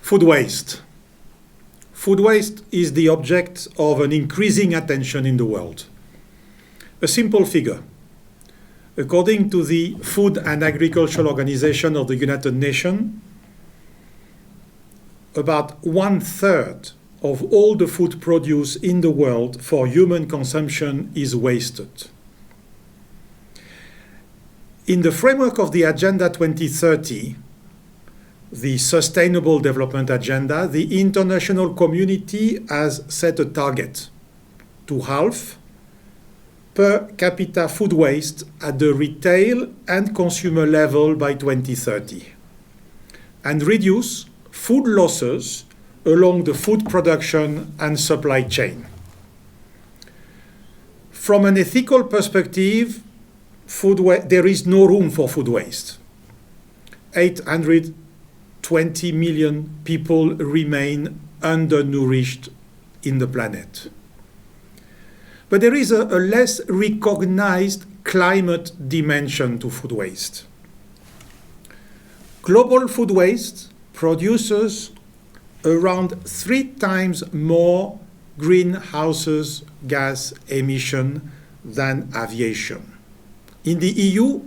Food waste. Food waste is the object of an increasing attention in the world. A simple figure. According to the Food and Agricultural Organization of the United Nations, about 1/3 of all the food produced in the world for human consumption is wasted. In the framework of the Agenda 2030, the Sustainable Development Agenda, the international community has set a target to halve per capita food waste at the retail and consumer level by 2030, and reduce food losses along the food production and supply chain. From an ethical perspective, there is no room for food waste. 820 million people remain undernourished in the planet. But there is a less recognized climate dimension to food waste. Global food waste produces around 3 times more greenhouse gas emission than aviation. In the EU,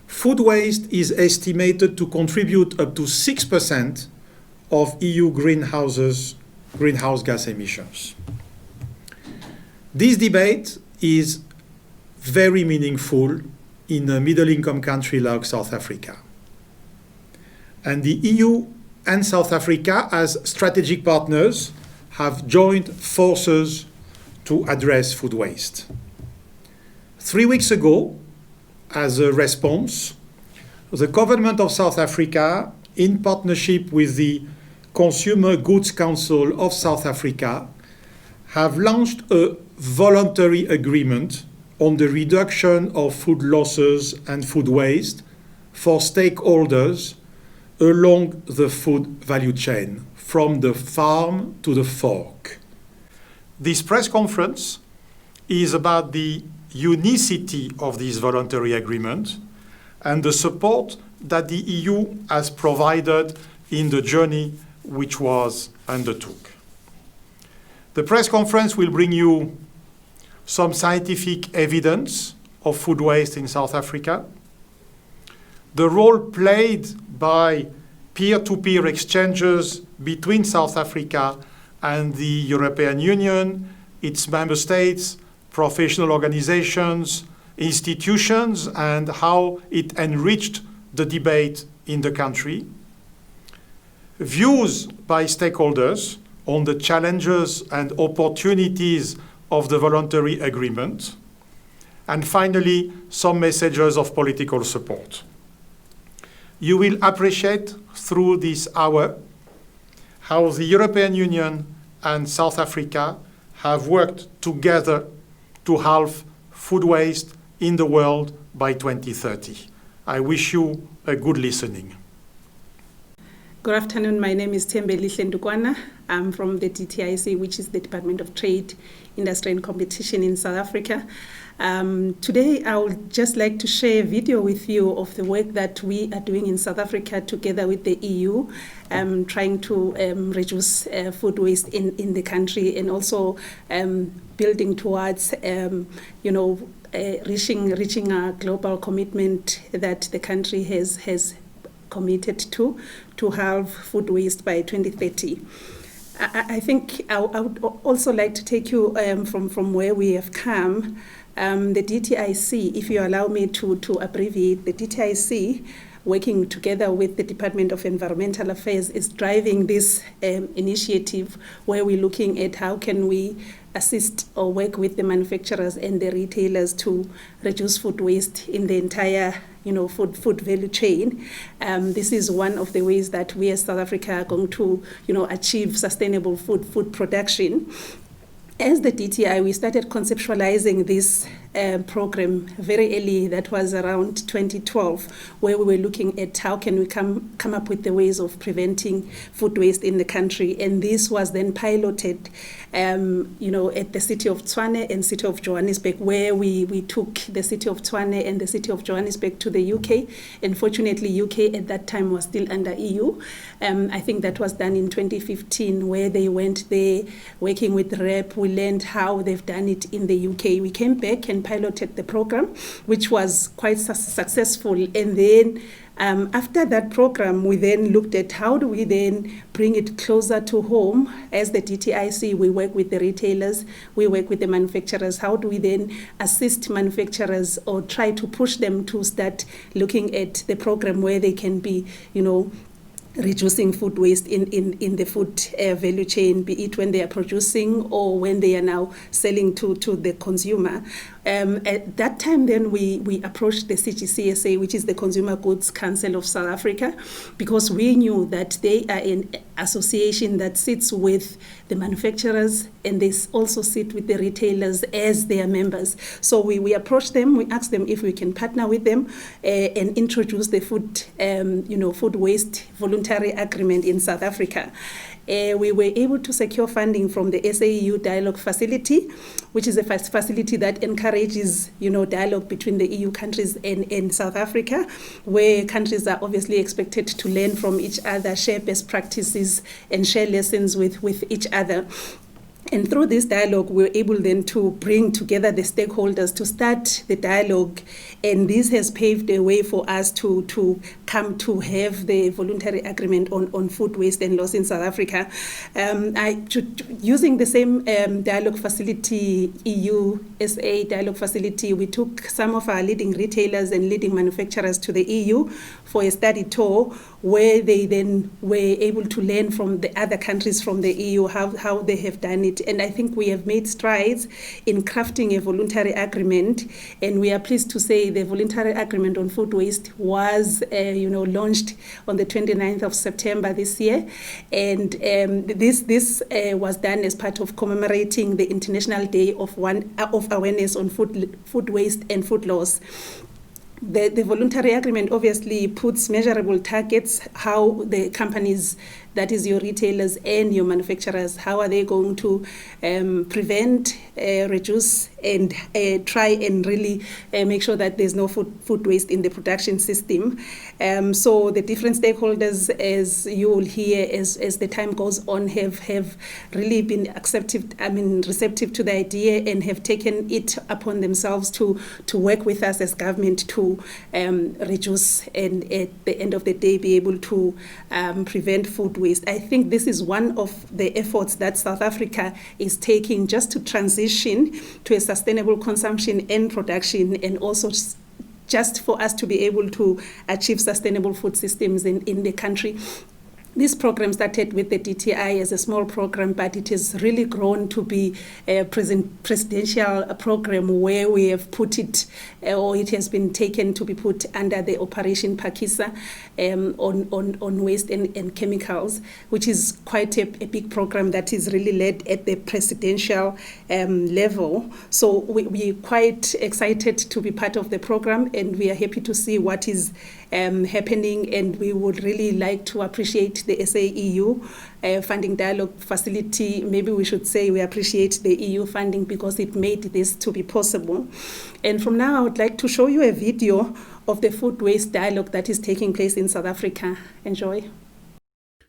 food waste is estimated to contribute up to 6% of EU greenhouse gas emissions. This debate is very meaningful in a middle-income country like South Africa. And the EU and South Africa, as strategic partners, have joined forces to address food waste. 3 weeks ago, as a response, the government of South Africa, in partnership with the Consumer Goods Council of South Africa, have launched a voluntary agreement on the reduction of food losses and food waste for stakeholders along the food value chain, from the farm to the fork. This press conference is about the unicity of this voluntary agreement and the support that the EU has provided in the journey which was undertook. The press conference will bring you some scientific evidence of food waste in South Africa, the role played by peer-to-peer exchanges between South Africa and the European Union, its member states, professional organizations, institutions, and how it enriched the debate in the country, views by stakeholders on the challenges and opportunities of the voluntary agreement, and finally, some messages of political support. You will appreciate through this hour how the European Union and South Africa have worked together to halve food waste in the world by 2030. I wish you a good listening. Good afternoon. My name is Thembeli Ndukwana. I'm from the DTIC, which is the Department of Trade, Industry and Competition in South Africa. Today, I would just like to share a video with you of the work that we are doing in South Africa together with the EU, trying to reduce food waste in the country, and also building towards, reaching a global commitment that the country has committed to halve food waste by 2030. I think I would also like to take you from where we have come. The DTIC, if you allow me to abbreviate, the DTIC, working together with the Department of Environmental Affairs, is driving this initiative where we're looking at how can we assist or work with the manufacturers and the retailers to reduce food waste in the entire food value chain. This is one of the ways that we as South Africa are going to achieve sustainable food production. As the DTI, we started conceptualizing this program very early, that was around 2012, where we were looking at how can we come up with the ways of preventing food waste in the country. And this was then piloted at the city of Tshwane and city of Johannesburg, where we took the city of Tshwane and the city of Johannesburg to the UK. Unfortunately, UK at that time was still under EU. I think that was done in 2015, where they went there working with REP. We learned how they've done it in the UK. We came back and piloted the program, which was quite successful. And then after that program, we then looked at how do we then bring it closer to home. As the DTIC, we work with the retailers, we work with the manufacturers. How do we then assist manufacturers or try to push them to start looking at the program where they can be, reducing food waste in the food value chain, be it when they are producing or when they are now selling to the consumer. At that time, then we approached the CGCSA, which is the Consumer Goods Council of South Africa, because we knew that they are an association that sits with the manufacturers and they also sit with the retailers as their members. So we approached them, we asked them if we can partner with them and introduce the food waste voluntary agreement in South Africa. We were able to secure funding from the SAEU Dialogue Facility, which is a facility that encourages, dialogue between the EU countries and South Africa, where countries are obviously expected to learn from each other, share best practices, and share lessons with each other. And through this dialogue, we were able then to bring together the stakeholders to start the dialogue. And this has paved the way for us to come to have the voluntary agreement on food waste and loss in South Africa. Using the same dialogue facility, EU-SA dialogue facility, we took some of our leading retailers and leading manufacturers to the EU for a study tour, where they then were able to learn from the other countries from the EU how they have done it. And I think we have made strides in crafting a voluntary agreement, and we are pleased to say the voluntary agreement on food waste was launched on the 29th of September this year, and this was done as part of commemorating the International Day of Awareness on food waste and food loss. The voluntary agreement obviously puts measurable targets, how the companies, that is your retailers and your manufacturers, how are they going to prevent, reduce, and try and really make sure that there's no food waste in the production system. So the different stakeholders, as you will hear as the time goes on, have really been receptive to the idea and have taken it upon themselves to work with us as government to reduce and at the end of the day be able to prevent food waste. I think this is one of the efforts that South Africa is taking just to transition to a sustainable consumption and production, and also just for us to be able to achieve sustainable food systems in the country. This program started with the DTI as a small program, but it has really grown to be a presidential program where we have put it, or it has been taken to be put under the Operation Phakisa on waste and chemicals, which is quite a big program that is really led at the presidential level. So we're quite excited to be part of the program, and we are happy to see what is happening, and we would really like to appreciate the SAEU funding dialogue facility. Maybe we should say we appreciate the EU funding because it made this to be possible. And from now, I would like to show you a video of the food waste dialogue that is taking place in South Africa. Enjoy.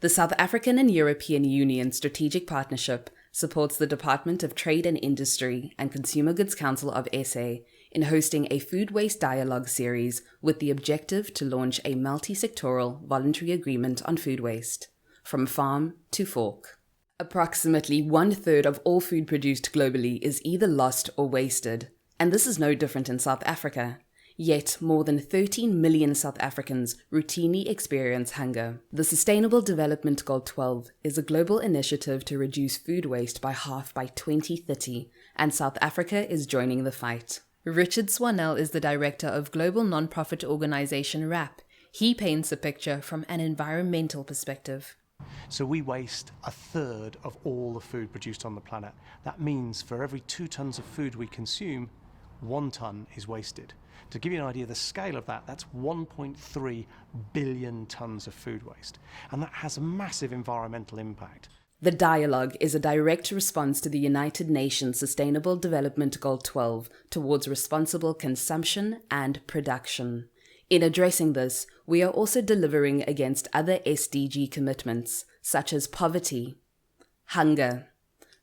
The South African and European Union Strategic Partnership supports the Department of Trade and Industry and Consumer Goods Council of SA in hosting a food waste dialogue series with the objective to launch a multi-sectoral voluntary agreement on food waste, from farm to fork. Approximately 1/3 of all food produced globally is either lost or wasted, and this is no different in South Africa. Yet, more than 13 million South Africans routinely experience hunger. The Sustainable Development Goal 12 is a global initiative to reduce food waste by half by 2030, and South Africa is joining the fight. Richard Swanell is the director of global non-profit organization RAP. He paints a picture from an environmental perspective. So we waste 1/3 of all the food produced on the planet. That means for every 2 tons of food we consume, 1 tonne is wasted. To give you an idea of the scale of that, that's 1.3 billion tonnes of food waste. And that has a massive environmental impact. The dialogue is a direct response to the United Nations Sustainable Development Goal 12 towards responsible consumption and production. In addressing this, we are also delivering against other SDG commitments, such as poverty, hunger,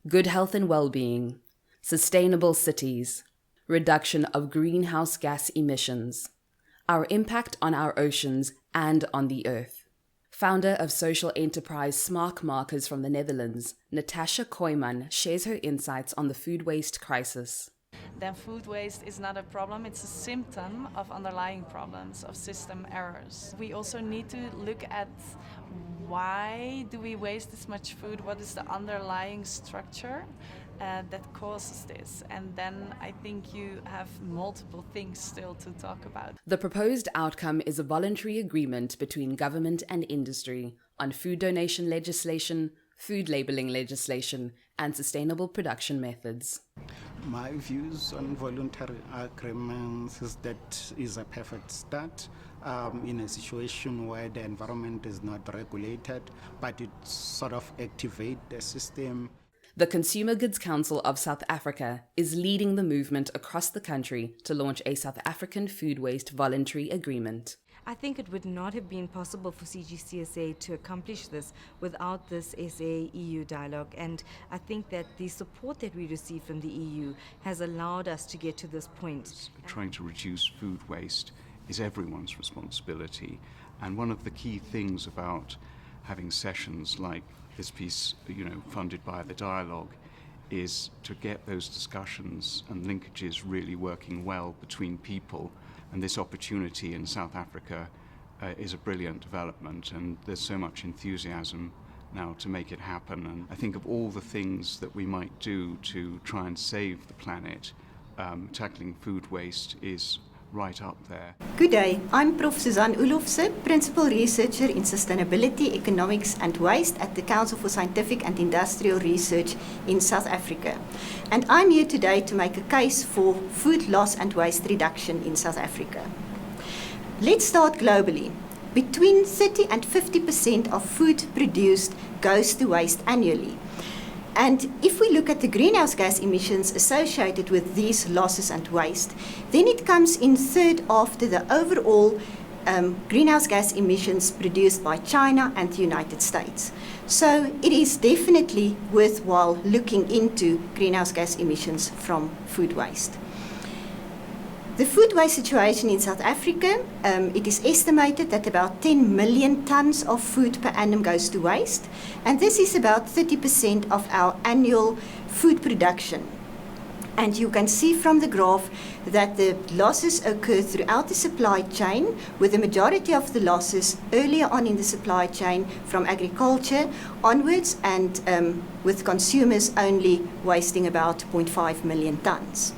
good health and well-being, sustainable cities, reduction of greenhouse gas emissions, our impact on our oceans and on the earth. Founder of social enterprise Smaak Markers from the Netherlands, Natasha Kooijman shares her insights on the food waste crisis. Then food waste is not a problem, it's a symptom of underlying problems, of system errors. We also need to look at why do we waste this much food, what is the underlying structure that causes this, and then I think you have multiple things still to talk about. The proposed outcome is a voluntary agreement between government and industry on food donation legislation, food labelling legislation, and sustainable production methods. My views on voluntary agreements is that is a perfect start in a situation where the environment is not regulated, but it sort of activates the system. The Consumer Goods Council of South Africa is leading the movement across the country to launch a South African food waste voluntary agreement. I think it would not have been possible for CGCSA to accomplish this without this SA-EU dialogue, and I think that the support that we receive from the EU has allowed us to get to this point. Trying to reduce food waste is everyone's responsibility, and one of the key things about having sessions like this piece, funded by the dialogue, is to get those discussions and linkages really working well between people. And this opportunity in South Africa is a brilliant development, and there's so much enthusiasm now to make it happen. And I think of all the things that we might do to try and save the planet, tackling food waste is right up there. Good day, I'm Prof. Suzanne Oelofse, Principal Researcher in Sustainability, Economics and Waste at the Council for Scientific and Industrial Research in South Africa. And I'm here today to make a case for food loss and waste reduction in South Africa. Let's start globally. Between 30 and 50% of food produced goes to waste annually. And if we look at the greenhouse gas emissions associated with these losses and waste, then it comes in third after the overall greenhouse gas emissions produced by China and the United States. So it is definitely worthwhile looking into greenhouse gas emissions from food waste. The food waste situation in South Africa, it is estimated that about 10 million tons of food per annum goes to waste, and this is about 30% of our annual food production. And you can see from the graph that the losses occur throughout the supply chain, with the majority of the losses earlier on in the supply chain from agriculture onwards, and with consumers only wasting about 0.5 million tons.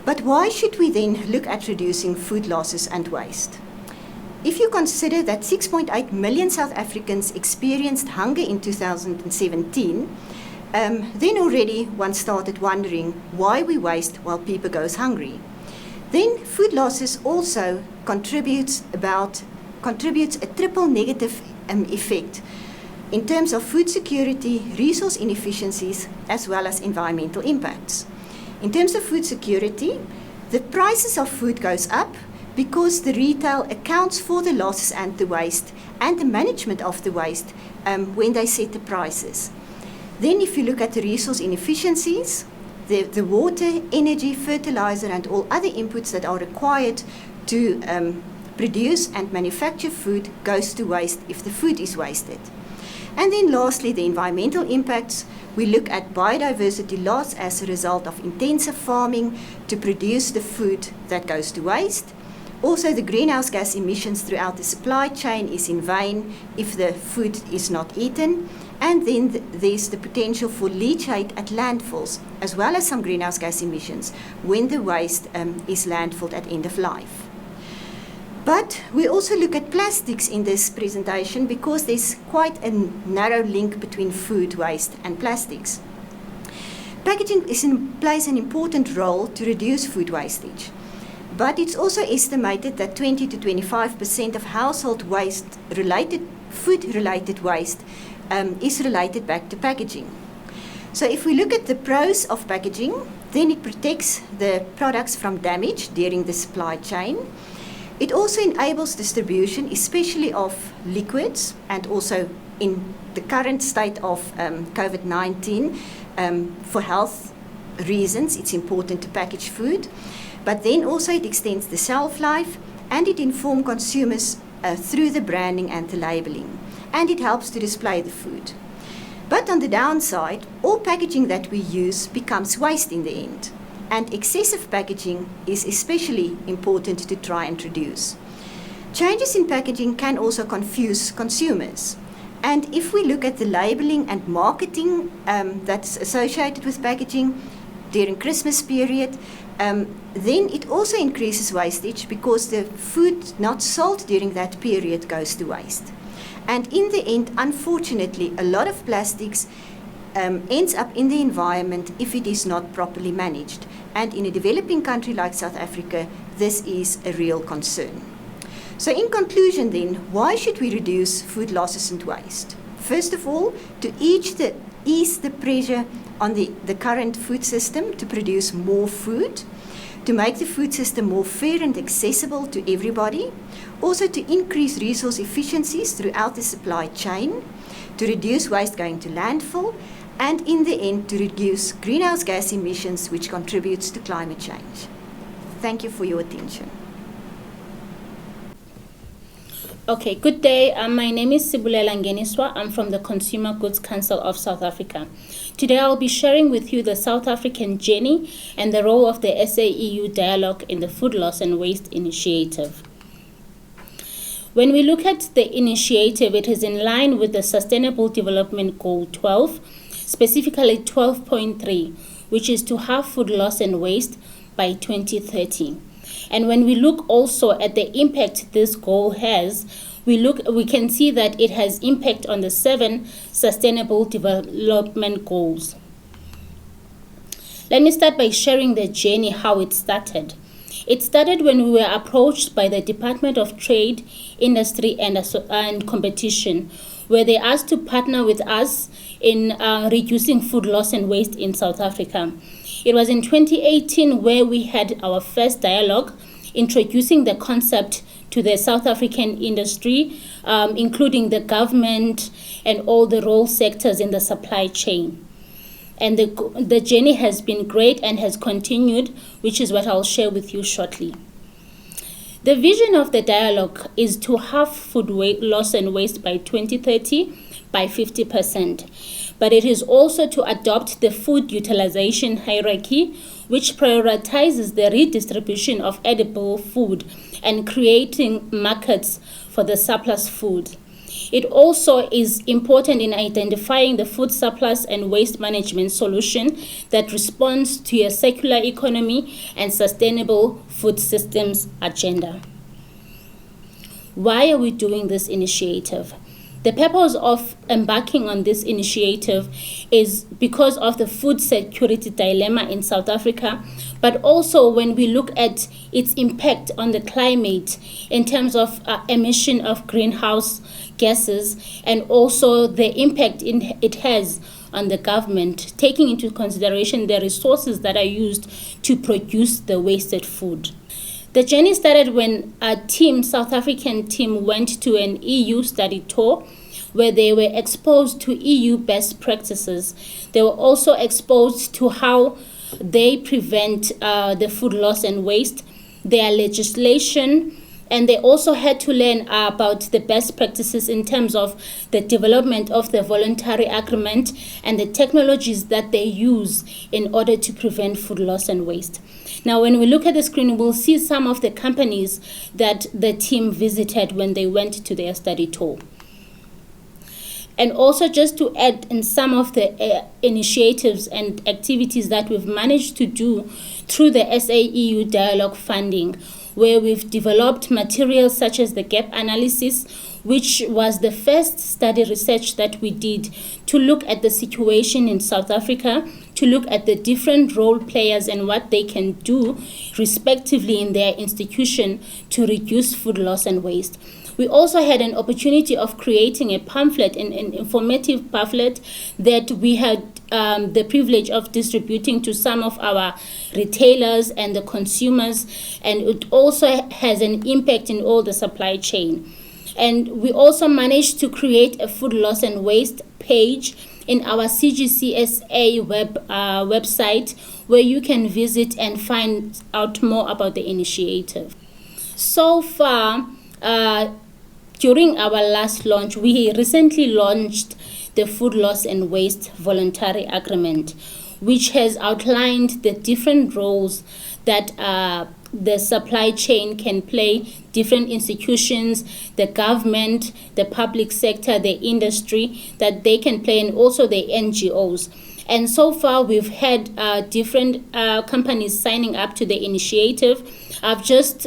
But why should we then look at reducing food losses and waste? If you consider that 6.8 million South Africans experienced hunger in 2017, then already one started wondering why we waste while people goes hungry. Then food losses also contributes a triple negative effect in terms of food security, resource inefficiencies, as well as environmental impacts. In terms of food security, the prices of food goes up because the retail accounts for the losses and the waste and the management of the waste when they set the prices. Then if you look at the resource inefficiencies, the water, energy, fertilizer and all other inputs that are required to produce and manufacture food goes to waste if the food is wasted. And then lastly, the environmental impacts. We look at biodiversity loss as a result of intensive farming to produce the food that goes to waste. Also, the greenhouse gas emissions throughout the supply chain is in vain if the food is not eaten. And then there's the potential for leachate at landfills, as well as some greenhouse gas emissions when the waste is landfilled at end of life. But we also look at plastics in this presentation because there's quite a narrow link between food waste and plastics. packaging plays an important role to reduce food wastage. But it's also estimated that 20 to 25% of household food-related waste is related back to packaging. So if we look at the pros of packaging, then it protects the products from damage during the supply chain. It also enables distribution, especially of liquids, and also in the current state of COVID-19, for health reasons, it's important to package food. But then also it extends the shelf life, and it informs consumers through the branding and the labeling. And it helps to display the food. But on the downside, all packaging that we use becomes waste in the end. And excessive packaging is especially important to try and reduce. Changes in packaging can also confuse consumers. And if we look at the labeling and marketing that's associated with packaging during Christmas period, then it also increases wastage because the food not sold during that period goes to waste. And in the end, unfortunately, a lot of plastics ends up in the environment if it is not properly managed. And in a developing country like South Africa, this is a real concern. So in conclusion then, why should we reduce food losses and waste? First of all, to ease the pressure on the current food system to produce more food, to make the food system more fair and accessible to everybody, also to increase resource efficiencies throughout the supply chain, to reduce waste going to landfill, and in the end to reduce greenhouse gas emissions, which contributes to climate change. Thank you for your attention. Okay, good day. My name is Sibulela Ngeniswa. I'm from the Consumer Goods Council of South Africa. Today I'll be sharing with you the South African journey and the role of the SA-EU dialogue in the Food Loss and Waste Initiative. When we look at the initiative, it is in line with the Sustainable Development Goal 12, specifically 12.3, which is to halve food loss and waste by 2030. And when we look also at the impact this goal has, we can see that it has impact on the 7 Sustainable Development Goals. Let me start by sharing the journey, how it started. It started when we were approached by the Department of Trade, Industry and Competition, where they asked to partner with us in reducing food loss and waste in South Africa. It was in 2018 where we had our first dialogue, introducing the concept to the South African industry, including the government and all the role sectors in the supply chain. And the journey has been great and has continued, which is what I'll share with you shortly. The vision of the dialogue is to halve food loss and waste by 2030 by 50%. But it is also to adopt the food utilization hierarchy, which prioritizes the redistribution of edible food and creating markets for the surplus food. It also is important in identifying the food surplus and waste management solution that responds to a circular economy and sustainable food systems agenda. Why are we doing this initiative? The purpose of embarking on this initiative is because of the food security dilemma in South Africa, but also when we look at its impact on the climate in terms of emission of greenhouse gases, and also the impact it has on the government, taking into consideration the resources that are used to produce the wasted food. The journey started when a South African team went to an EU study tour where they were exposed to EU best practices. They were also exposed to how they prevent the food loss and waste, their legislation, and they also had to learn about the best practices in terms of the development of the voluntary agreement and the technologies that they use in order to prevent food loss and waste. Now, when we look at the screen, we'll see some of the companies that the team visited when they went to their study tour. And also just to add in some of the initiatives and activities that we've managed to do through the SA-EU dialogue funding, where we've developed materials such as the gap analysis, which was the first study research that we did to look at the situation in South Africa to look at the different role players and what they can do respectively in their institution to reduce food loss and waste. We also had an opportunity of creating a pamphlet, an informative pamphlet that we had the privilege of distributing to some of our retailers and the consumers, and it also has an impact in all the supply chain. And we also managed to create a food loss and waste page in our CGCSA website, where you can visit and find out more about the initiative. So far, during our last launch, we recently launched the Food Loss and Waste Voluntary Agreement, which has outlined the different roles that the supply chain can play, different institutions, the government, the public sector, the industry, that they can play, and also the NGOs. And so far, we've had different companies signing up to the initiative. I've just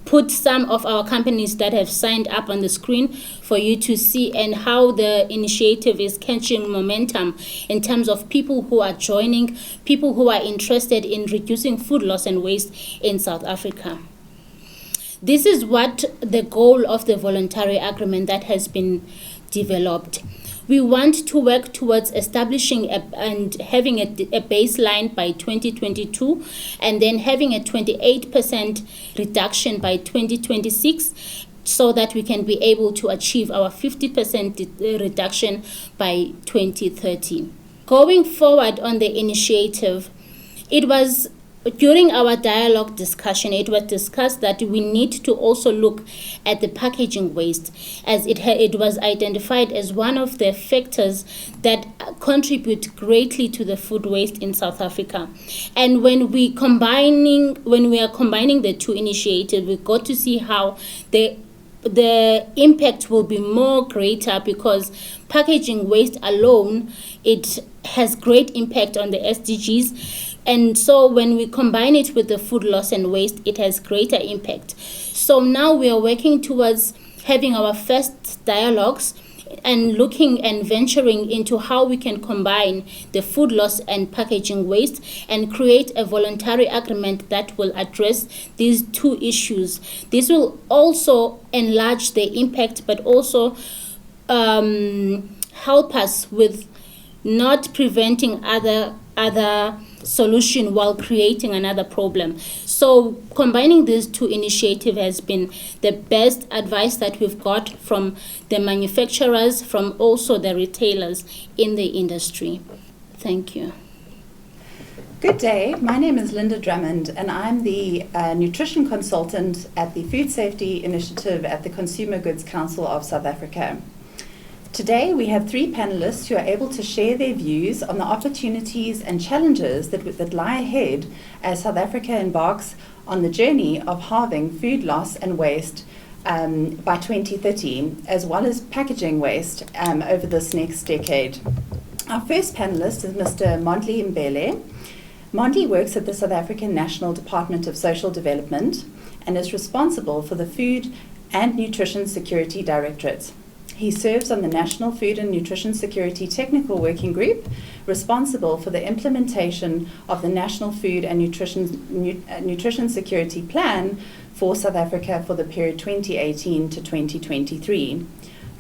put some of our companies that have signed up on the screen for you to see, and how the initiative is catching momentum in terms of people who are joining, people who are interested in reducing food loss and waste in South Africa. This is what the goal of the voluntary agreement that has been developed. We want to work towards establishing and having a baseline by 2022, and then having a 28% reduction by 2026, so that we can be able to achieve our 50% reduction by 2030. Going forward on the initiative, it was during our dialogue discussion, it was discussed that we need to also look at the packaging waste, as it was identified as one of the factors that contribute greatly to the food waste in South Africa. And when we are combining the two initiatives, we got to see how the impact will be more greater, because packaging waste alone, it has great impact on the SDGs. And so when we combine it with the food loss and waste, it has greater impact. So now we are working towards having our first dialogues and looking and venturing into how we can combine the food loss and packaging waste and create a voluntary agreement that will address these two issues. This will also enlarge the impact, but also help us with not preventing other solution while creating another problem. So combining these two initiatives has been the best advice that we've got from the manufacturers, from also the retailers in the industry. Thank you. Good day, my name is Linda Drummond, and I'm the nutrition consultant at the Food Safety Initiative at the Consumer Goods Council of South Africa. Today we have three panelists who are able to share their views on the opportunities and challenges that lie ahead as South Africa embarks on the journey of halving food loss and waste by 2030, as well as packaging waste over this next decade. Our first panelist is Mr. Mondli Mbhele. Mondli works at the South African National Department of Social Development and is responsible for the Food and Nutrition Security Directorate. He serves on the National Food and Nutrition Security Technical Working Group, responsible for the implementation of the National Food and Nutrition Security Plan for South Africa for the period 2018 to 2023.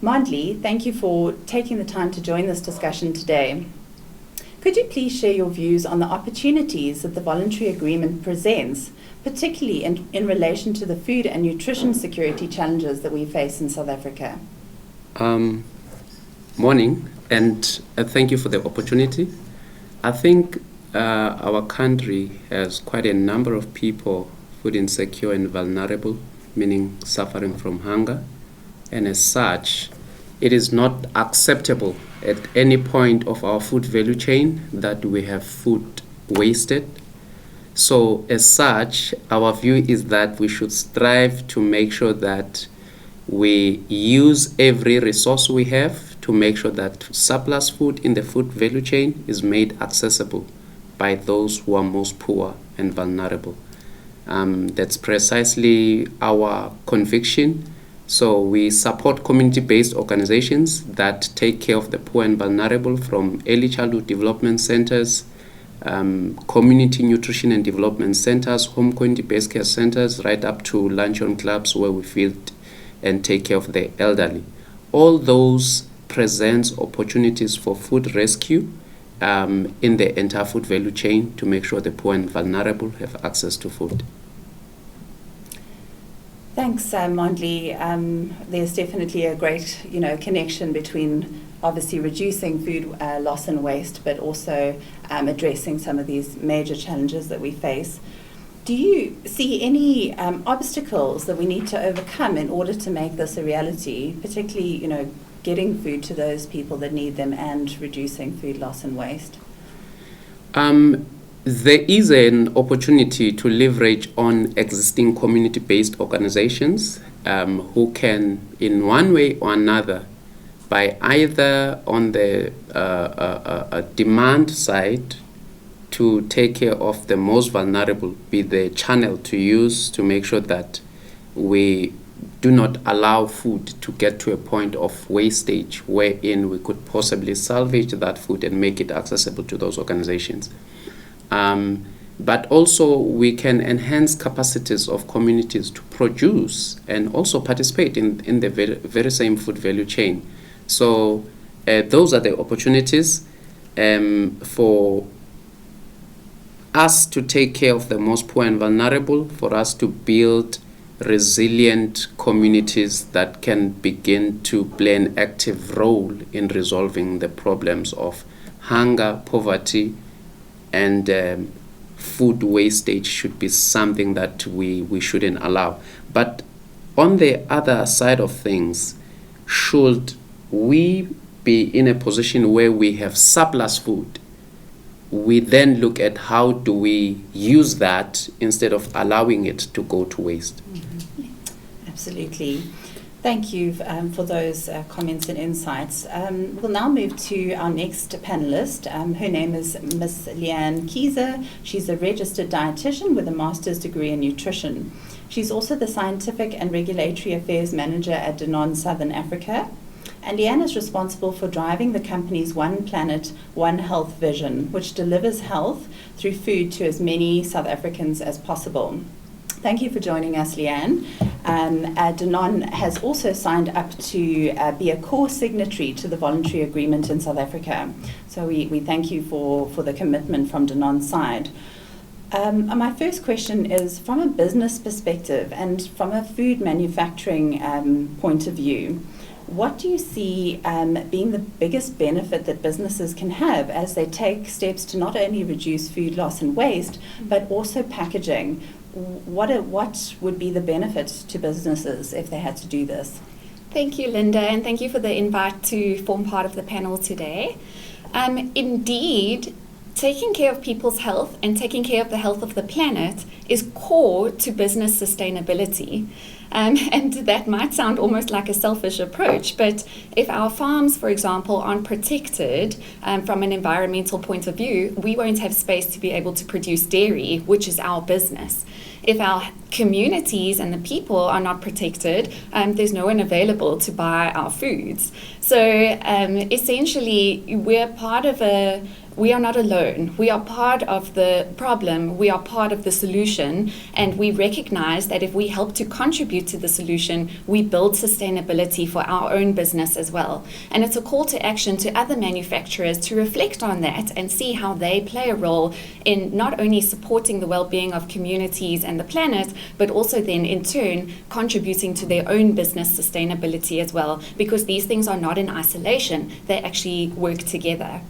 Mondli, thank you for taking the time to join this discussion today. Could you please share your views on the opportunities that the voluntary agreement presents, particularly in relation to the food and nutrition security challenges that we face in South Africa? Morning, and thank you for the opportunity. I think our country has quite a number of people food insecure and vulnerable, meaning suffering from hunger, and as such, it is not acceptable at any point of our food value chain that we have food wasted. So as such, our view is that we should strive to make sure that we use every resource we have to make sure that surplus food in the food value chain is made accessible by those who are most poor and vulnerable. That's precisely our conviction. So we support community-based organizations that take care of the poor and vulnerable, from early childhood development centers community nutrition and development centers, home community-based care centers, right up to luncheon clubs where we feed and take care of the elderly. All those presents opportunities for food rescue in the entire food value chain to make sure the poor and vulnerable have access to food. Thanks, Mondli. There's definitely a great, connection between obviously reducing food loss and waste, but also addressing some of these major challenges that we face. Do you see any obstacles that we need to overcome in order to make this a reality, particularly, getting food to those people that need them and reducing food loss and waste? There is an opportunity to leverage on existing community-based organizations who can, in one way or another, by either on the demand side to take care of the most vulnerable, be the channel to use to make sure that we do not allow food to get to a point of wastage wherein we could possibly salvage that food and make it accessible to those organizations. But also we can enhance capacities of communities to produce and also participate in the very same food value chain. So those are the opportunities for us to take care of the most poor and vulnerable, for us to build resilient communities that can begin to play an active role in resolving the problems of hunger, poverty, and food wastage should be something that we shouldn't allow. But on the other side of things, should we be in a position where we have surplus food, we then look at how do we use that instead of allowing it to go to waste. Mm-hmm. Absolutely. Thank you for those comments and insights. We'll now move to our next panelist. Her name is Ms. Leanne Kiezer. She's a registered dietitian with a master's degree in nutrition. She's also the Scientific and Regulatory Affairs Manager at Danone Southern Africa. And Leanne is responsible for driving the company's One Planet, One Health vision, which delivers health through food to as many South Africans as possible. Thank you for joining us, Leanne. Danone has also signed up to be a core signatory to the Voluntary Agreement in South Africa. So we thank you for the commitment from Danone's side. My first question is, from a business perspective and from a food manufacturing point of view, what do you see being the biggest benefit that businesses can have as they take steps to not only reduce food loss and waste, but also packaging? What would be the benefit to businesses if they had to do this? Thank you, Linda, and thank you for the invite to form part of the panel today. Indeed, taking care of people's health and taking care of the health of the planet is core to business sustainability. And that might sound almost like a selfish approach, but if our farms, for example, aren't protected from an environmental point of view, we won't have space to be able to produce dairy, which is our business. If our communities and the people are not protected, there's no one available to buy our foods. So essentially, we are not alone. We are part of the problem. We are part of the solution. And we recognize that if we help to contribute to the solution, we build sustainability for our own business as well. And it's a call to action to other manufacturers to reflect on that and see how they play a role in not only supporting the well-being of communities and the planet, but also then in turn contributing to their own business sustainability as well, because these things are not in isolation. They actually work together.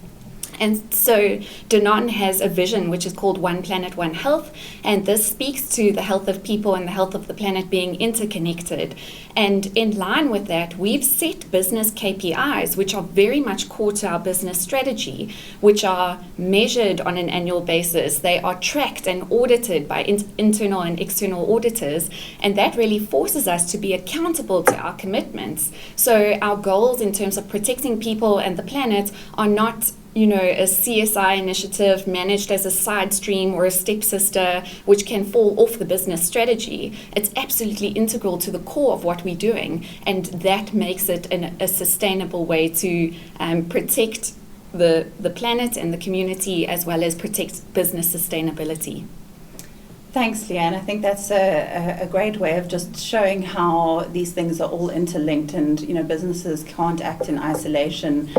And so Danone has a vision which is called One Planet, One Health, and this speaks to the health of people and the health of the planet being interconnected. And in line with that, we've set business KPIs, which are very much core to our business strategy, which are measured on an annual basis. They are tracked and audited by internal and external auditors, and that really forces us to be accountable to our commitments. So our goals in terms of protecting people and the planet are not a CSI initiative managed as a side stream or a stepsister, which can fall off the business strategy. It's absolutely integral to the core of what we're doing, and that makes it a sustainable way to protect the planet and the community, as well as protect business sustainability. Thanks, Leanne. I think that's a great way of just showing how these things are all interlinked, and businesses can't act in isolation.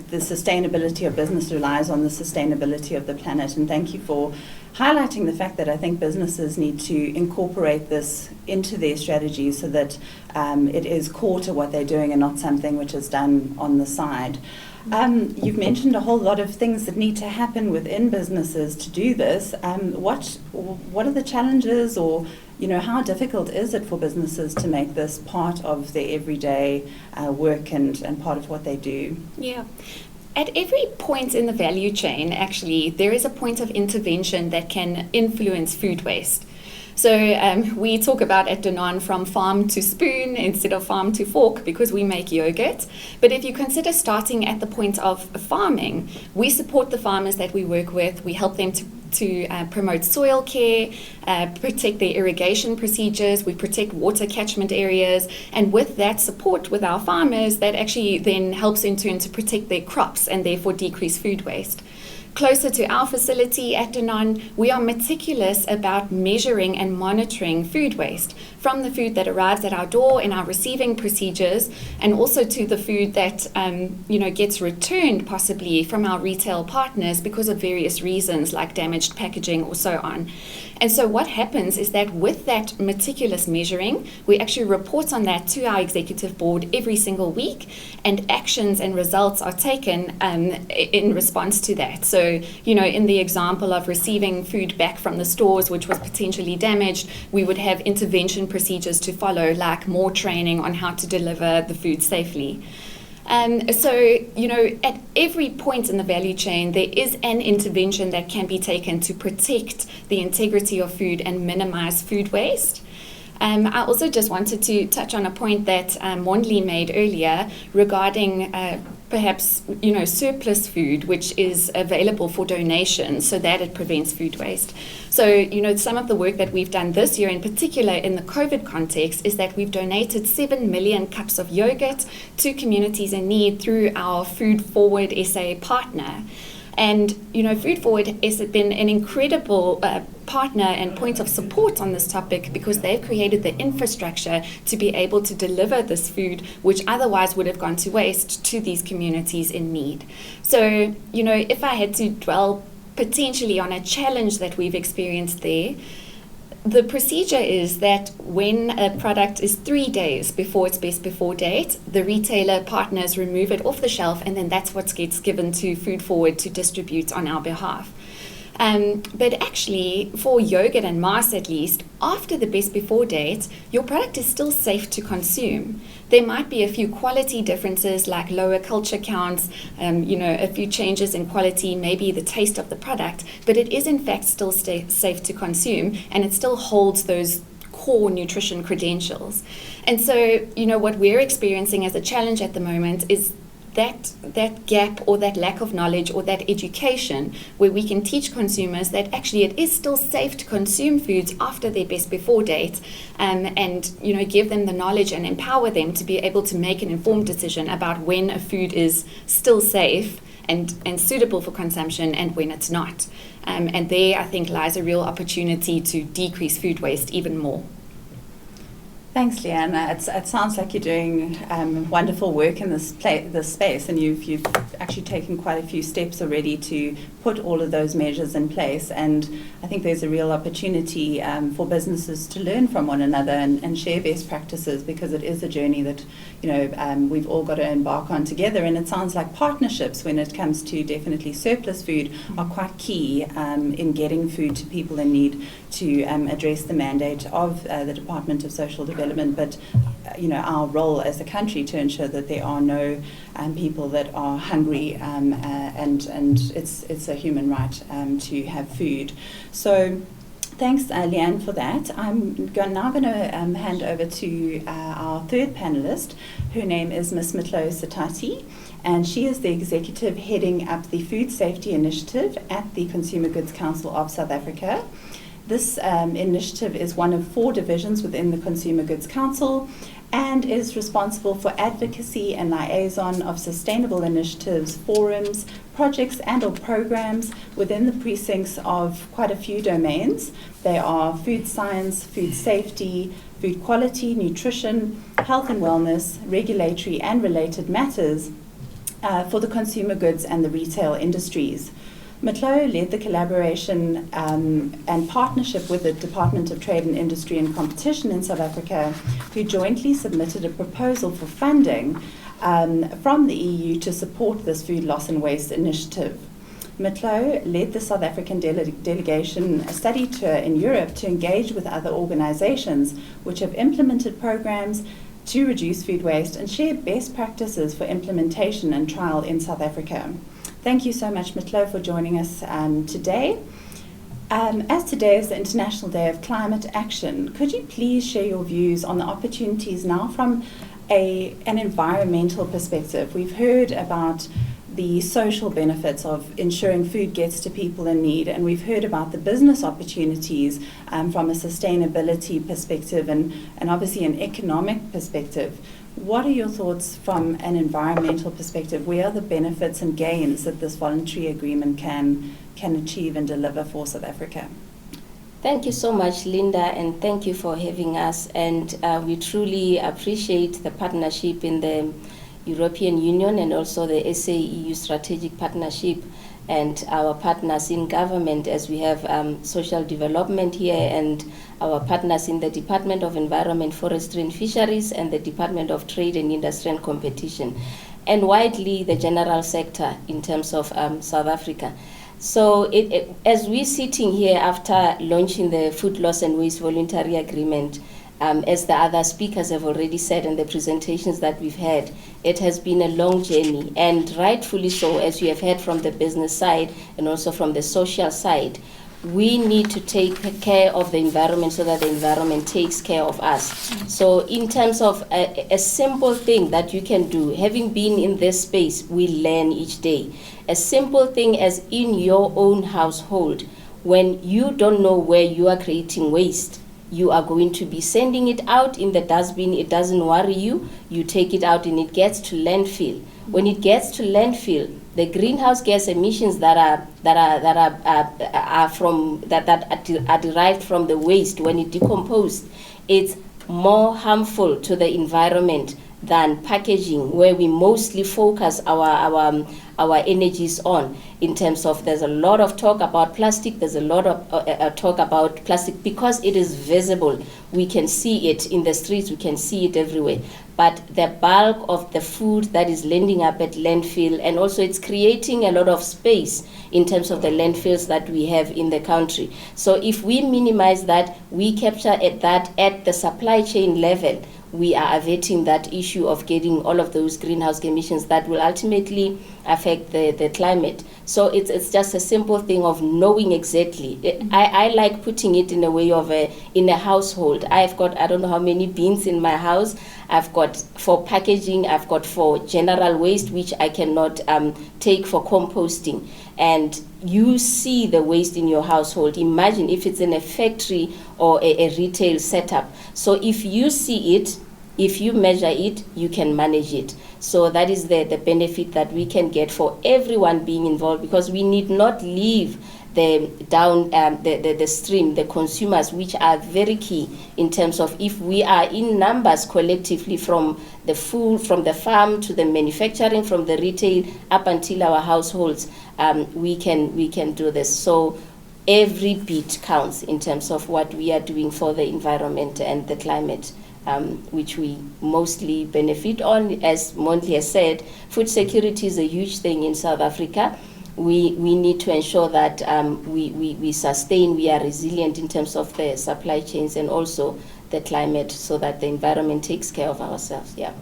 The sustainability of business relies on the sustainability of the planet. And thank you for highlighting the fact that I think businesses need to incorporate this into their strategy so that it is core to what they're doing and not something which is done on the side. You've mentioned a whole lot of things that need to happen within businesses to do this. What are the challenges, or how difficult is it for businesses to make this part of their everyday work and part of what they do? Yeah. At every point in the value chain, actually, there is a point of intervention that can influence food waste. So we talk about at Danone from farm to spoon instead of farm to fork because we make yogurt. But if you consider starting at the point of farming, we support the farmers that we work with. We help them to promote soil care, protect their irrigation procedures, we protect water catchment areas, and with that support with our farmers, that actually then helps in turn to protect their crops and therefore decrease food waste. Closer to our facility at Danone, we are meticulous about measuring and monitoring food waste, from the food that arrives at our door in our receiving procedures, and also to the food that gets returned possibly from our retail partners because of various reasons like damaged packaging or so on. And so what happens is that with that meticulous measuring, we actually report on that to our executive board every single week, and actions and results are taken in response to that. So, in the example of receiving food back from the stores which was potentially damaged, we would have intervention procedures to follow, like more training on how to deliver the food safely. At every point in the value chain, there is an intervention that can be taken to protect the integrity of food and minimize food waste. I also just wanted to touch on a point that Mondli made earlier regarding perhaps surplus food which is available for donation so that it prevents food waste. So some of the work that we've done this year, in particular in the COVID context, is that we've donated 7 million cups of yogurt to communities in need through our Food Forward SA partner. And Food Forward has been an incredible partner and point of support on this topic because they've created the infrastructure to be able to deliver this food, which otherwise would have gone to waste, to these communities in need. So, if I had to dwell potentially on a challenge that we've experienced there, the procedure is that when a product is 3 days before its best before date, the retailer partners remove it off the shelf, and then that's what gets given to Food Forward to distribute on our behalf. But actually, for yogurt and mass at least, after the best before date, your product is still safe to consume. There might be a few quality differences like lower culture counts, a few changes in quality, maybe the taste of the product, but it is in fact still safe to consume, and it still holds those core nutrition credentials. And so, what we're experiencing as a challenge at the moment is that gap or that lack of knowledge or that education where we can teach consumers that actually it is still safe to consume foods after their best before date, and give them the knowledge and empower them to be able to make an informed decision about when a food is still safe and suitable for consumption and when it's not. And there I think lies a real opportunity to decrease food waste even more. Thanks, Leanne. It sounds like you're doing wonderful work in this space, and you've actually taken quite a few steps already to put all of those measures in place. And I think there's a real opportunity for businesses to learn from one another and share best practices, because it is a journey that we've all got to embark on together. And it sounds like partnerships, when it comes to definitely surplus food, are quite key in getting food to people in need, to address the mandate of the Department of Social Development, but our role as a country to ensure that there are no people that are hungry, and it's a human right to have food. So thanks, Leanne, for that. I'm now going to hand over to our third panelist. Her name is Ms. Matlou Setati, and she is the executive heading up the Food Safety Initiative at the Consumer Goods Council of South Africa. This initiative is one of 4 divisions within the Consumer Goods Council, and is responsible for advocacy and liaison of sustainable initiatives, forums, projects and or programs within the precincts of quite a few domains. They are food science, food safety, food quality, nutrition, health and wellness, regulatory and related matters for the consumer goods and the retail industries. Matlou led the collaboration and partnership with the Department of Trade and Industry and Competition in South Africa, who jointly submitted a proposal for funding from the EU to support this food loss and waste initiative. Matlou led the South African delegation a study tour in Europe to engage with other organizations which have implemented programs to reduce food waste and share best practices for implementation and trial in South Africa. Thank you so much, Matlou, for joining us today. As today is the International Day of Climate Action, could you please share your views on the opportunities now from an environmental perspective? We've heard about the social benefits of ensuring food gets to people in need, and we've heard about the business opportunities from a sustainability perspective and obviously an economic perspective. What are your thoughts from an environmental perspective? Where are the benefits and gains that this voluntary agreement can achieve and deliver for South Africa? Thank you so much, Linda, and thank you for having us. And we truly appreciate the partnership in the European Union and also the SA-EU strategic partnership and our partners in government, as we have social development here and our partners in the Department of Environment, Forestry and Fisheries and the Department of Trade and Industry and Competition, and widely the general sector in terms of South Africa. So as we're sitting here after launching the Food Loss and Waste Voluntary Agreement, as the other speakers have already said in the presentations that we've had, it has been a long journey, and rightfully so, as you have heard from the business side and also from the social side. We need to take care of the environment so that the environment takes care of us. So in terms of a simple thing that you can do, having been in this space, we learn each day. A simple thing as in your own household, when you don't know where you are creating waste, you are going to be sending it out in the dustbin. It doesn't worry you. You take it out and it gets to landfill. When it gets to landfill, the greenhouse gas emissions that are derived from the waste, when it decomposed, it's more harmful to the environment than packaging, where we mostly focus our energies on. In terms of, there's a lot of talk about plastic, there's a lot of talk about plastic because it is visible. We can see it in the streets, we can see it everywhere. But the bulk of the food that is landing up at landfill, and also it's creating a lot of space in terms of the landfills that we have in the country. So if we minimize that, we capture that at the supply chain level, we are averting that issue of getting all of those greenhouse emissions that will ultimately affect the climate. So it's just a simple thing of knowing exactly. I like putting it in a way of in a household. I've got, I don't know how many bins in my house. I've got for packaging, I've got for general waste, which I cannot take for composting. And you see the waste in your household. Imagine if it's in a factory or a retail setup. So if you see it, if you measure it, you can manage it. So that is the benefit that we can get for everyone being involved, because we need not leave the stream, the consumers, which are very key in terms of if we are in numbers collectively from the food, from the farm to the manufacturing, from the retail up until our households, we can do this. So every bit counts in terms of what we are doing for the environment and the climate, which we mostly benefit on. As Mondli has said, food security is a huge thing in South Africa. We need to ensure that we sustain, we are resilient in terms of the supply chains and also the climate, so that the environment takes care of ourselves. Yeah.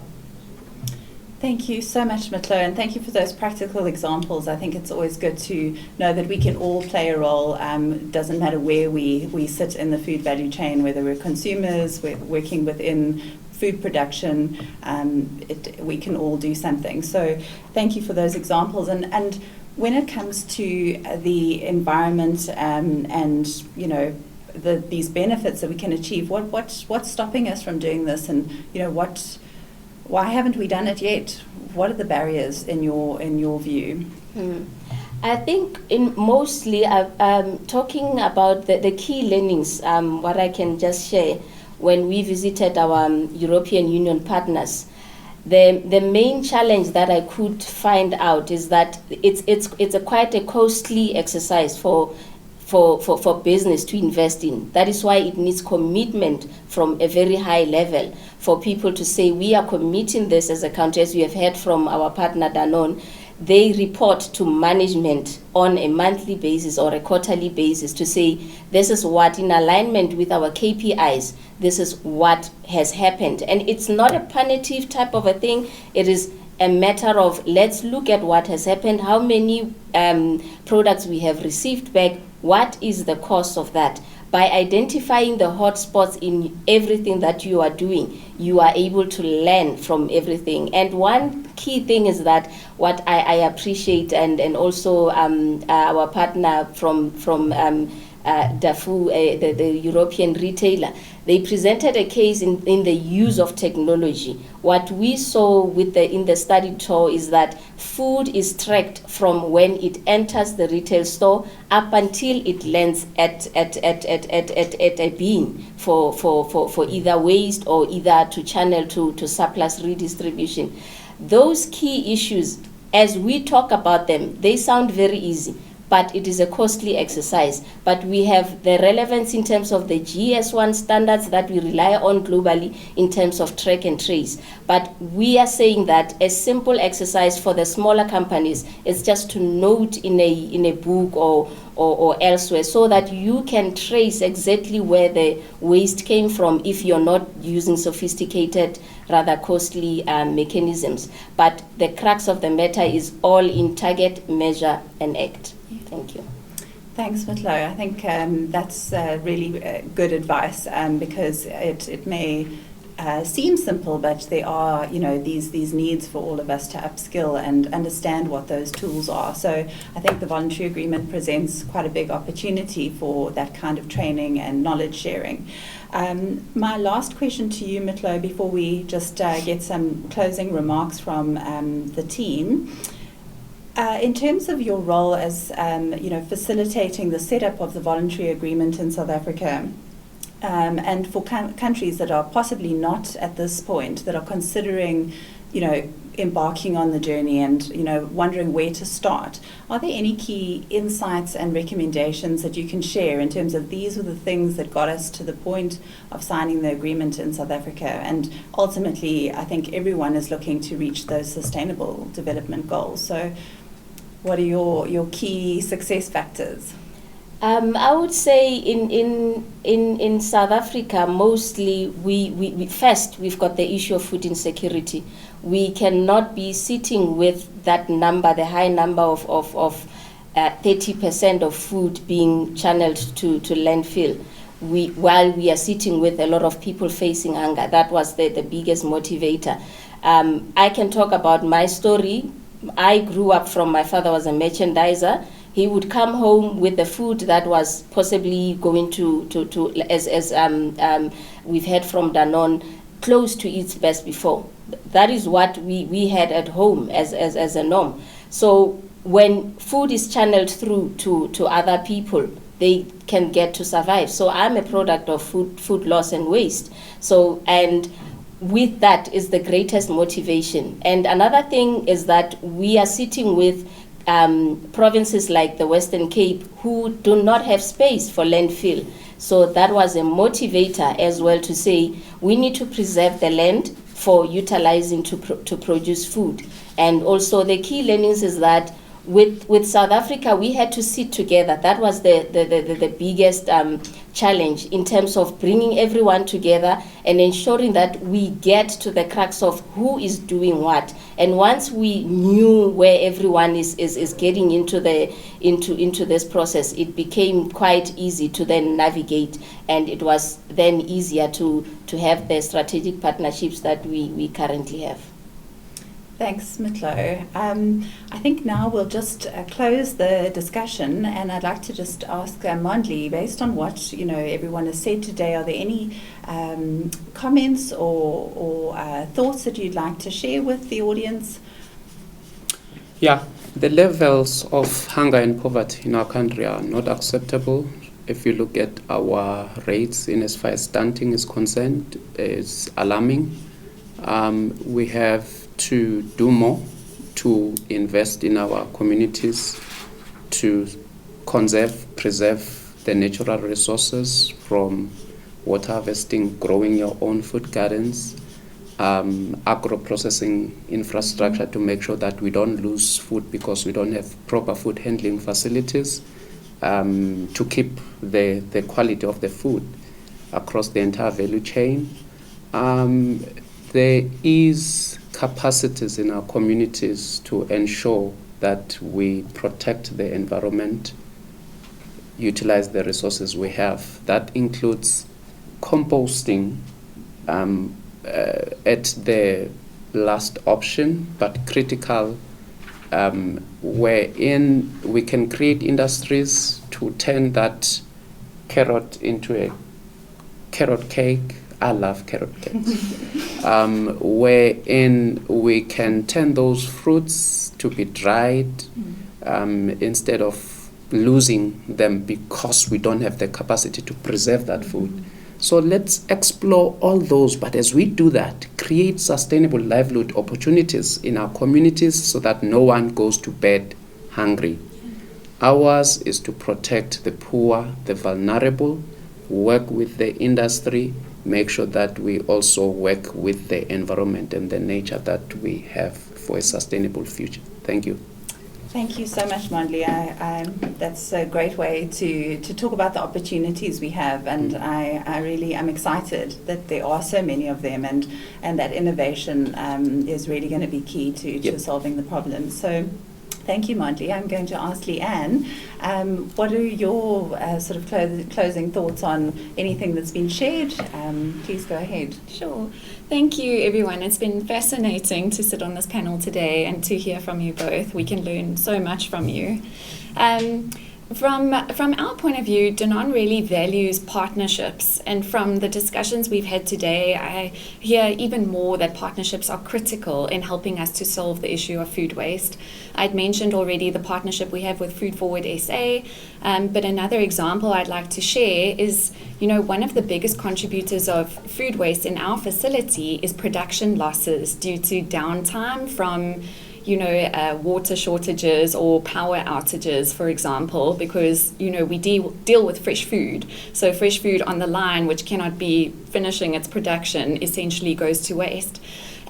Thank you so much, Matlou, and thank you for those practical examples. I think it's always good to know that we can all play a role. Doesn't matter where we sit in the food value chain, whether we're consumers, we're working within food production, we can all do something. So thank you for those examples. And when it comes to the environment and these benefits that we can achieve. What's stopping us from doing this, and why haven't we done it yet? What are the barriers in your view? I think mostly talking about the key learnings, what I can just share when we visited our European Union partners. The main challenge that I could find out is that it's quite a costly exercise for business to invest in. That is why it needs commitment from a very high level for people to say, we are committing this as a country. As we have heard from our partner Danone, they report to management on a monthly basis or a quarterly basis to say, this is what, in alignment with our KPIs, this is what has happened. And it's not a punitive type of a thing. It is a matter of, let's look at what has happened, how many products we have received back, what is the cost of that. By identifying the hotspots in everything that you are doing, you are able to learn from everything. And one key thing is that what I appreciate, and also our partner from Dafu, the European retailer, they presented a case in the use of technology. What we saw in the study tour is that food is tracked from when it enters the retail store up until it lands at a bin for either waste or either to channel to surplus redistribution. Those key issues, as we talk about them, they sound very easy, but it is a costly exercise. But we have the relevance in terms of the GS1 standards that we rely on globally in terms of track and trace. But we are saying that a simple exercise for the smaller companies is just to note in a book or elsewhere, so that you can trace exactly where the waste came from if you're not using sophisticated, rather costly mechanisms. But the crux of the matter is all in target, measure, and act. Thank you. Thanks, Matlou. I think that's really good advice, because it may seem simple, but there are these needs for all of us to upskill and understand what those tools are. So I think the voluntary agreement presents quite a big opportunity for that kind of training and knowledge sharing. My last question to you, Matlou, before we just get some closing remarks from the team. In terms of your role as facilitating the setup of the voluntary agreement in South Africa, and for countries that are possibly not at this point, that are considering, embarking on the journey and, wondering where to start, are there any key insights and recommendations that you can share in terms of these are the things that got us to the point of signing the agreement in South Africa? And ultimately, I think everyone is looking to reach those sustainable development goals. So what are your key success factors? I would say in South Africa, mostly we first we've got the issue of food insecurity. We cannot be sitting with that number, the high number of 30% of food being channeled to landfill. While we are sitting with a lot of people facing hunger. That was the biggest motivator. I can talk about my story. I grew up from, my father was a merchandiser. He would come home with the food that was possibly going to as we've heard from Danone, close to its best before. That is what we had at home as a norm. So when food is channeled through to other people, they can get to survive. So I'm a product of food loss and waste. So, and with that is the greatest motivation. And another thing is that we are sitting with provinces like the Western Cape who do not have space for landfill. So that was a motivator as well to say we need to preserve the land for utilizing to produce food. And also the key learnings is that with South Africa, we had to sit together. That was the biggest challenge in terms of bringing everyone together and ensuring that we get to the crux of who is doing what. And once we knew where everyone is getting into this process, it became quite easy to then navigate, and it was then easier to have the strategic partnerships that we currently have. Thanks, Matlou. I think now we'll just close the discussion, and I'd like to just ask Mondli, based on what everyone has said today, are there any comments or thoughts that you'd like to share with the audience? Yeah, the levels of hunger and poverty in our country are not acceptable. If you look at our rates in as far as stunting is concerned, it's alarming. We have to do more to invest in our communities, to preserve the natural resources, from water harvesting, growing your own food gardens, agro-processing infrastructure to make sure that we don't lose food because we don't have proper food handling facilities, to keep the quality of the food across the entire value chain. There is capacities in our communities to ensure that we protect the environment, utilize the resources we have. That includes composting at the last option, but critical, wherein we can create industries to turn that carrot into a carrot cake. I love carrot cakes. Wherein we can turn those fruits to be dried instead of losing them because we don't have the capacity to preserve that food. So let's explore all those, but as we do that, create sustainable livelihood opportunities in our communities so that no one goes to bed hungry. Ours is to protect the poor, the vulnerable, work with the industry, make sure that we also work with the environment and the nature that we have for a sustainable future. Thank you. Thank you so much, Mondli. That's a great way to talk about the opportunities we have, and I really am excited that there are so many of them, and that innovation is really going to be key to solving the problem. So thank you, Mondli. I'm going to ask Leanne, what are your sort of closing thoughts on anything that's been shared? Please go ahead. Sure. Thank you, everyone. It's been fascinating to sit on this panel today and to hear from you both. We can learn so much from you. From our point of view, Danone really values partnerships, and from the discussions we've had today, I hear even more that partnerships are critical in helping us to solve the issue of food waste. I'd mentioned already the partnership we have with Food Forward SA, but another example I'd like to share is, one of the biggest contributors of food waste in our facility is production losses due to downtime from water shortages or power outages, for example, because, we deal with fresh food. So fresh food on the line, which cannot be finishing its production, essentially goes to waste.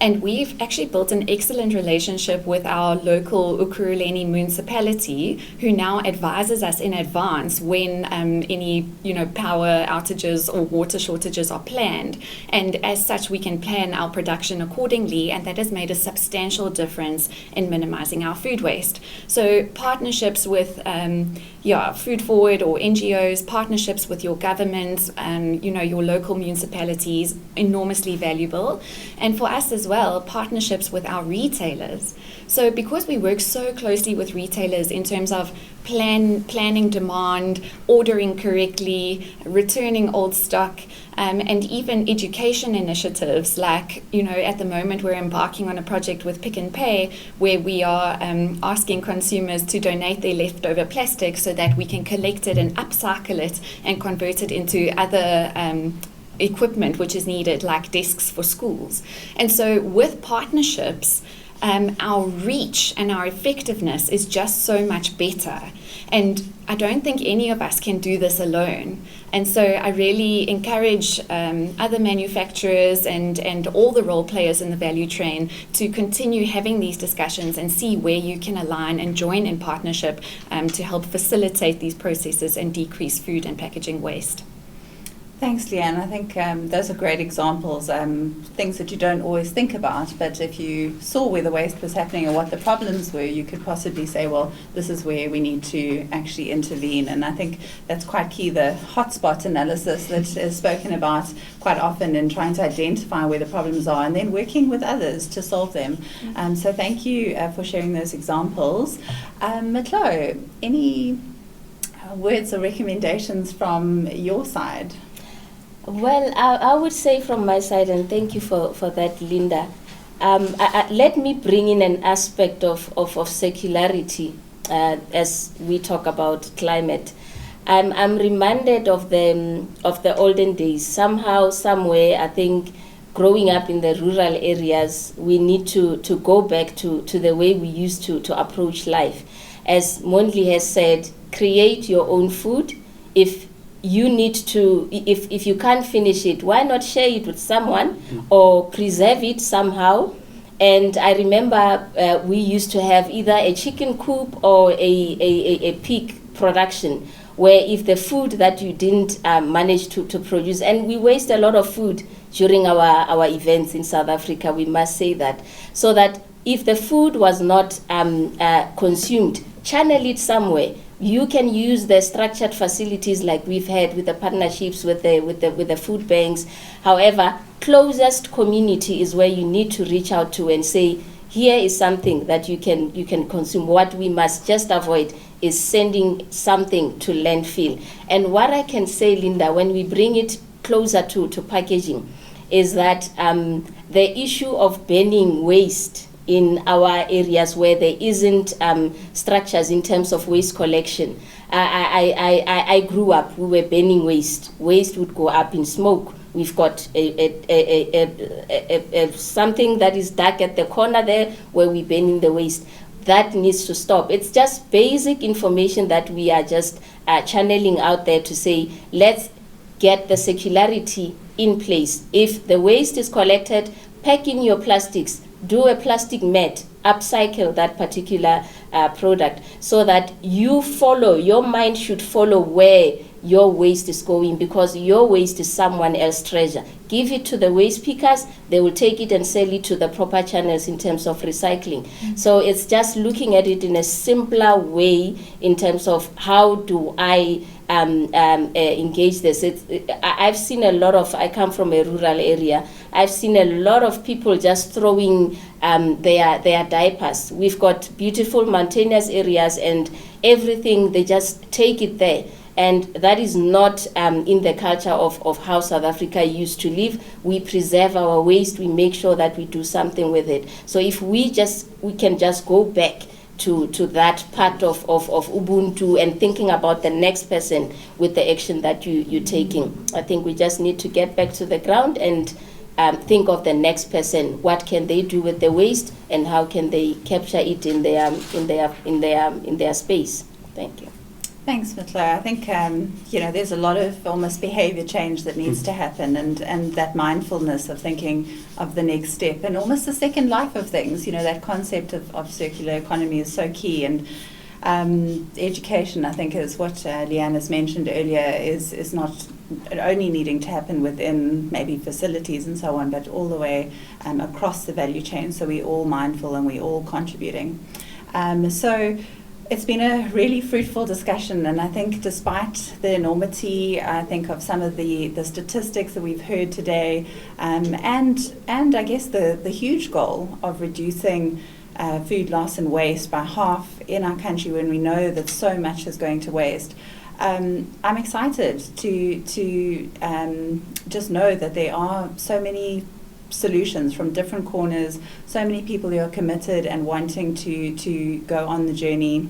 And we've actually built an excellent relationship with our local Ekurhuleni municipality, who now advises us in advance when any power outages or water shortages are planned. And as such, we can plan our production accordingly, and that has made a substantial difference in minimizing our food waste. So partnerships with Food Forward or NGOs, partnerships with your governments, your local municipalities, enormously valuable. And for us as well, partnerships with our retailers. So because we work so closely with retailers in terms of planning demand, ordering correctly, returning old stock, and even education initiatives like, at the moment we're embarking on a project with Pick and Pay where we are asking consumers to donate their leftover plastic so that we can collect it and upcycle it and convert it into other equipment which is needed, like desks for schools. And so with partnerships, our reach and our effectiveness is just so much better. And I don't think any of us can do this alone. And so I really encourage other manufacturers and all the role players in the value chain to continue having these discussions and see where you can align and join in partnership to help facilitate these processes and decrease food and packaging waste. Thanks, Leanne. I think those are great examples, things that you don't always think about, but if you saw where the waste was happening and what the problems were, you could possibly say, well, this is where we need to actually intervene. And I think that's quite key, the hotspot analysis that is spoken about quite often in trying to identify where the problems are and then working with others to solve them. So thank you for sharing those examples. Matlou, any words or recommendations from your side? Well, I would say from my side, and thank you for that, Linda, let me bring in an aspect of circularity as we talk about climate. I'm reminded of the olden days. Somehow, somewhere, I think growing up in the rural areas, we need to go back to the way we used to approach life. As Mondli has said, create your own food. If you need to, if you can't finish it, why not share it with someone or preserve it somehow? And I remember we used to have either a chicken coop or a pig production, where if the food that you didn't manage to produce, and we waste a lot of food during our events in South Africa, we must say that, so that if the food was not consumed, channel it somewhere. You can use the structured facilities like we've had with the partnerships with the food banks. However, closest community is where you need to reach out to and say, here is something that you can consume. What we must just avoid is sending something to landfill. And what I can say, Linda, when we bring it closer to packaging, is that the issue of burning waste in our areas where there isn't structures in terms of waste collection. I grew up, we were burning waste. Waste would go up in smoke. We've got something that is dark at the corner there where we're burning the waste. That needs to stop. It's just basic information that we are just channeling out there to say, let's get the circularity in place. If the waste is collected, pack in your plastics, do a plastic mat, upcycle that particular product, so that you follow, your mind should follow where your waste is going, because your waste is someone else's treasure. Give it to the waste pickers, they will take it and sell it to the proper channels in terms of recycling. So it's just looking at it in a simpler way in terms of how do I engage this. I've seen a lot of, I come from a rural area, I've seen a lot of people just throwing their diapers. We've got beautiful mountainous areas and everything, they just take it there. And that is not in the culture of how South Africa used to live. We preserve our waste, we make sure that we do something with it. So if we can just go back to that part of Ubuntu and thinking about the next person with the action that you're taking. I think we just need to get back to the ground and think of the next person. What can they do with the waste, and how can they capture it in their space? Thank you. Thanks, Matlou. I think there's a lot of almost behaviour change that needs to happen, and that mindfulness of thinking of the next step and almost the second life of things. That concept of circular economy is so key, and education, I think, is what Leanne has mentioned earlier, is not only needing to happen within maybe facilities and so on, but all the way across the value chain, so we're all mindful and we're all contributing. So it's been a really fruitful discussion, and I think despite the enormity, I think, of some of the statistics that we've heard today, and I guess the huge goal of reducing food loss and waste by half in our country, when we know that so much is going to waste. I'm excited to just know that there are so many solutions from different corners, so many people who are committed and wanting to go on the journey.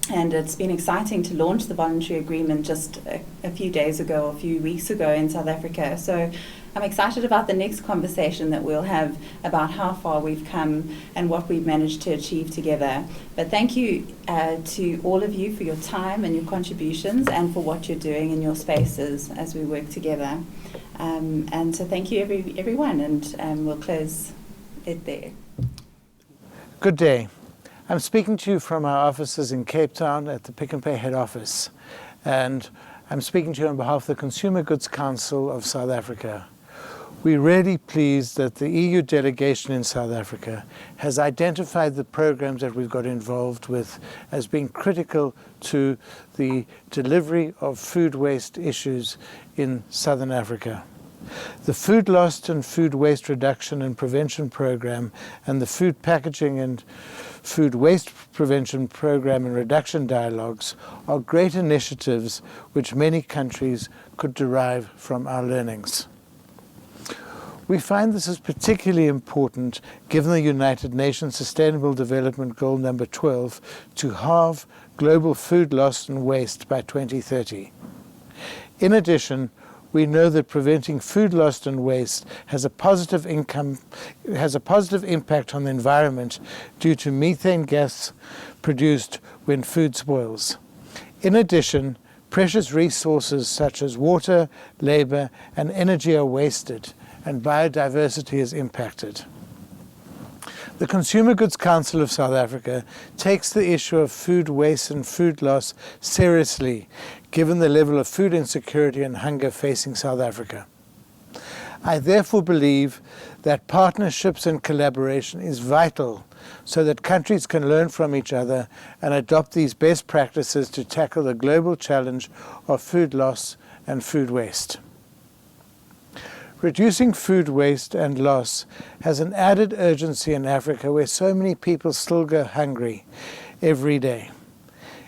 And it's been exciting to launch the voluntary agreement just a few weeks ago in South Africa. So I'm excited about the next conversation that we'll have about how far we've come and what we've managed to achieve together. But thank you to all of you for your time and your contributions, and for what you're doing in your spaces as we work together. And so thank you everyone, and we'll close it there. Good day. I'm speaking to you from our offices in Cape Town at the Pick n Pay head office. And I'm speaking to you on behalf of the Consumer Goods Council of South Africa. We're really pleased that the EU delegation in South Africa has identified the programs that we've got involved with as being critical to the delivery of food waste issues in Southern Africa. The Food Loss and Food Waste Reduction and Prevention Program and the Food Packaging and Food Waste Prevention Program and Reduction Dialogues are great initiatives which many countries could derive from our learnings. We find this is particularly important given the United Nations Sustainable Development Goal number 12 to halve global food loss and waste by 2030. In addition, we know that preventing food loss and waste has a positive impact on the environment due to methane gas produced when food spoils. In addition, precious resources such as water, labor, and energy are wasted, and biodiversity is impacted. The Consumer Goods Council of South Africa takes the issue of food waste and food loss seriously, given the level of food insecurity and hunger facing South Africa. I therefore believe that partnerships and collaboration is vital so that countries can learn from each other and adopt these best practices to tackle the global challenge of food loss and food waste. Reducing food waste and loss has an added urgency in Africa where so many people still go hungry every day.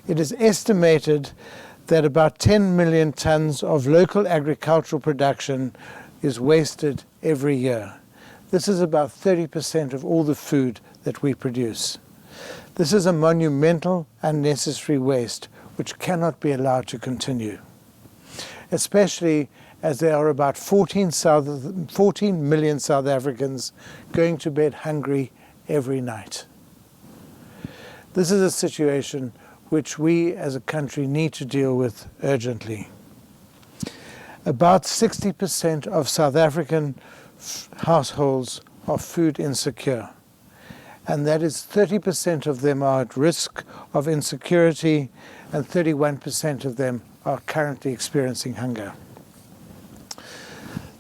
It is estimated that about 10 million tons of local agricultural production is wasted every year. This is about 30% of all the food that we produce. This is a monumental, unnecessary waste which cannot be allowed to continue, especially as there are about 14 million South Africans going to bed hungry every night. This is a situation which we as a country need to deal with urgently. About 60% of South African households are food insecure, and that is 30% of them are at risk of insecurity and 31% of them are currently experiencing hunger.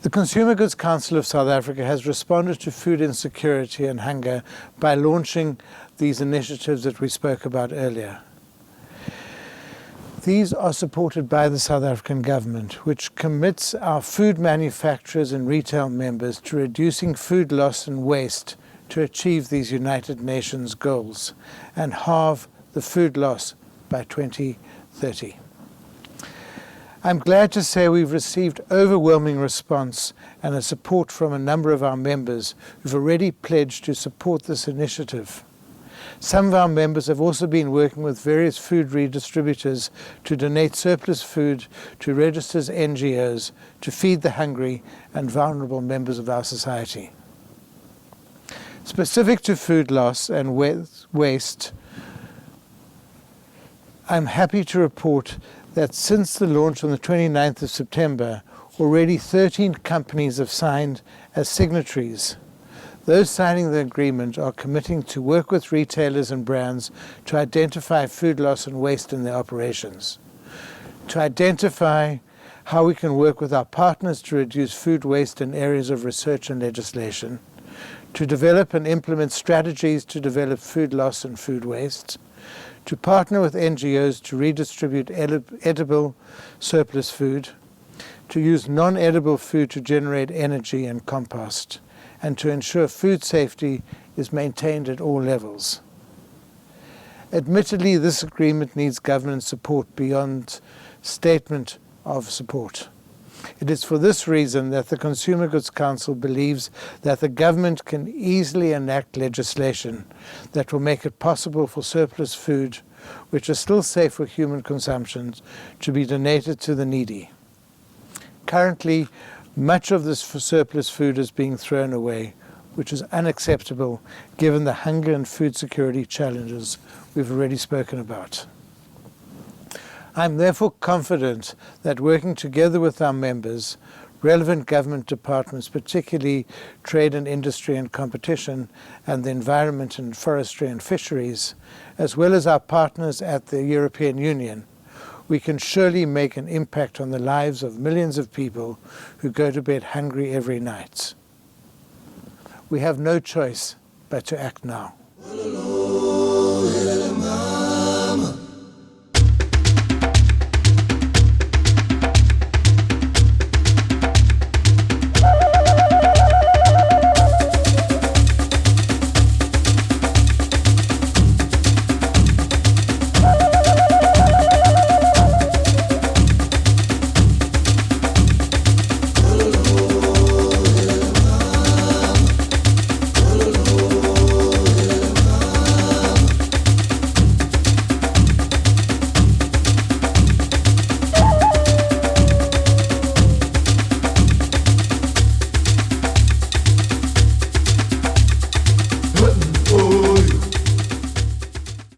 The Consumer Goods Council of South Africa has responded to food insecurity and hunger by launching these initiatives that we spoke about earlier. These are supported by the South African government, which commits our food manufacturers and retail members to reducing food loss and waste to achieve these United Nations goals and halve the food loss by 2030. I'm glad to say we've received overwhelming response and a support from a number of our members who've already pledged to support this initiative. Some of our members have also been working with various food redistributors to donate surplus food to registered NGOs to feed the hungry and vulnerable members of our society. Specific to food loss and waste, I'm happy to report that since the launch on the 29th of September, already 13 companies have signed as signatories. Those signing the agreement are committing to work with retailers and brands to identify food loss and waste in their operations, to identify how we can work with our partners to reduce food waste in areas of research and legislation, to develop and implement strategies to develop food loss and food waste, to partner with NGOs to redistribute edible surplus food, to use non-edible food to generate energy and compost, and to ensure food safety is maintained at all levels. Admittedly, this agreement needs government support beyond statement of support. It is for this reason that the Consumer Goods Council believes that the government can easily enact legislation that will make it possible for surplus food, which is still safe for human consumption, to be donated to the needy. Currently, much of this surplus food is being thrown away, which is unacceptable given the hunger and food security challenges we've already spoken about. I'm therefore confident that working together with our members, relevant government departments, particularly Trade and Industry and Competition, and the Environment and Forestry and Fisheries, as well as our partners at the European Union, we can surely make an impact on the lives of millions of people who go to bed hungry every night. We have no choice but to act now.